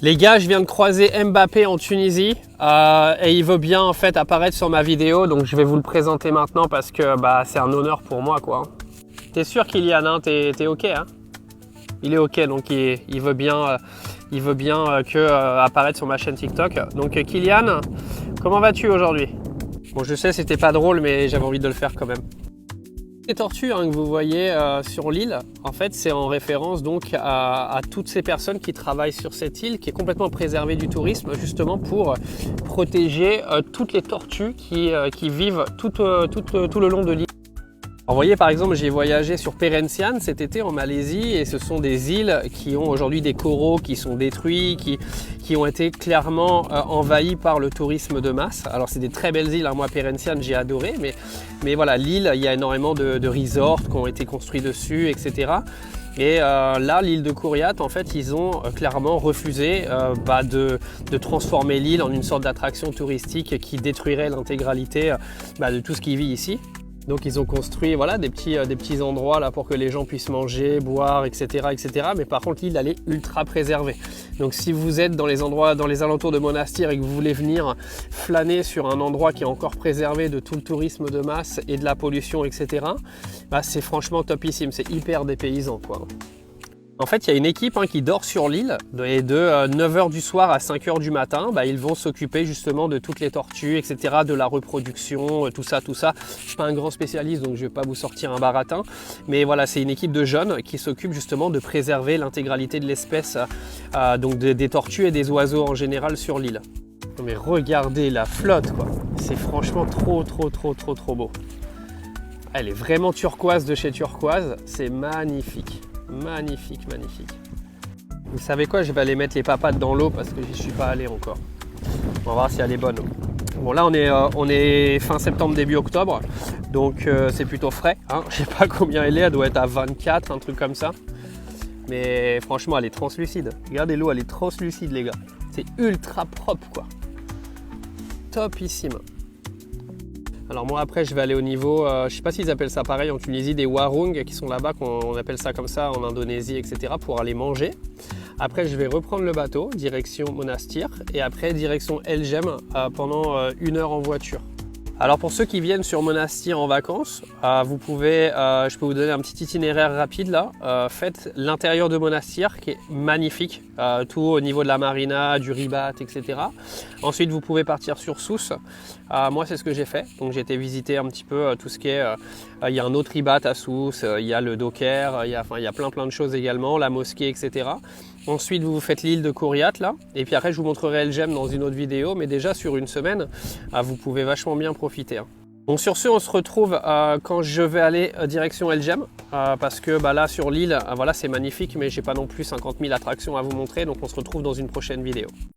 Les gars, je viens de croiser Mbappé en Tunisie et il veut bien en fait apparaître sur ma vidéo, donc je vais vous le présenter maintenant parce que c'est un honneur pour moi quoi. T'es sûr Kylian, hein, t'es ok hein? Il est ok, donc il veut bien, apparaître sur ma chaîne TikTok. Donc Kylian, comment vas-tu aujourd'hui? Bon, je sais c'était pas drôle, mais j'avais envie de le faire quand même. Les tortues que vous voyez sur l'île, en fait, c'est en référence donc à toutes ces personnes qui travaillent sur cette île, qui est complètement préservée du tourisme, justement pour protéger toutes les tortues qui vivent tout le long de l'île. Vous voyez, par exemple, j'ai voyagé sur Perhentian cet été en Malaisie et ce sont des îles qui ont aujourd'hui des coraux qui sont détruits, qui ont été clairement envahies par le tourisme de masse. Alors c'est des très belles îles, hein. Moi Perhentian j'ai adoré, mais voilà, l'île, il y a énormément de resorts qui ont été construits dessus, etc. Et là, l'île de Khouryat, en fait, ils ont clairement refusé de transformer l'île en une sorte d'attraction touristique qui détruirait l'intégralité de tout ce qui vit ici. Donc ils ont construit voilà, des petits endroits là, pour que les gens puissent manger, boire, etc. Mais par contre l'île elle est ultra préservée. Donc si vous êtes dans les alentours de Monastir et que vous voulez venir flâner sur un endroit qui est encore préservé de tout le tourisme de masse et de la pollution, etc. C'est franchement topissime, c'est hyper dépaysant quoi. En fait, il y a une équipe qui dort sur l'île et de 9h du soir à 5h du matin, ils vont s'occuper justement de toutes les tortues, etc., de la reproduction, tout ça. Je ne suis pas un grand spécialiste, donc je ne vais pas vous sortir un baratin. Mais voilà, c'est une équipe de jeunes qui s'occupe justement de préserver l'intégralité de l'espèce, donc des tortues et des oiseaux en général sur l'île. Mais regardez la flotte, quoi. C'est franchement trop beau. Elle est vraiment turquoise de chez Turquoise, c'est magnifique. Magnifique. Vous savez quoi, je vais aller mettre les papates dans l'eau parce que j'y suis pas allé encore. On va voir si elle est bonne. Bon là on est fin septembre, début octobre, donc c'est plutôt frais. Hein. Je sais pas combien elle doit être à 24, un truc comme ça. Mais franchement elle est translucide. Regardez l'eau, elle est translucide les gars. C'est ultra propre quoi. Topissime. Alors moi après je vais aller au niveau, je sais pas s'ils appellent ça pareil en Tunisie, des warung qui sont là-bas, on appelle ça comme ça en Indonésie, etc. pour aller manger. Après je vais reprendre le bateau, direction Monastir et après direction El Jem pendant 1 heure en voiture. Alors pour ceux qui viennent sur Monastir en vacances, vous pouvez, je peux vous donner un petit itinéraire rapide là. Faites l'intérieur de Monastir qui est magnifique, tout au niveau de la marina, du ribat, etc. Ensuite vous pouvez partir sur Sousse. Moi c'est ce que j'ai fait, donc j'ai été visiter un petit peu tout ce qui est, il y a un autre ribat à Sousse, il y a le docker, il y a plein de choses également, la mosquée, etc. Ensuite, vous faites l'île de Khouryat là, et puis après, je vous montrerai El Jem dans une autre vidéo, mais déjà sur une semaine, vous pouvez vachement bien profiter. Donc sur ce, on se retrouve quand je vais aller direction El Jem, parce que là sur l'île, voilà, c'est magnifique, mais j'ai pas non plus 50 000 attractions à vous montrer, donc on se retrouve dans une prochaine vidéo.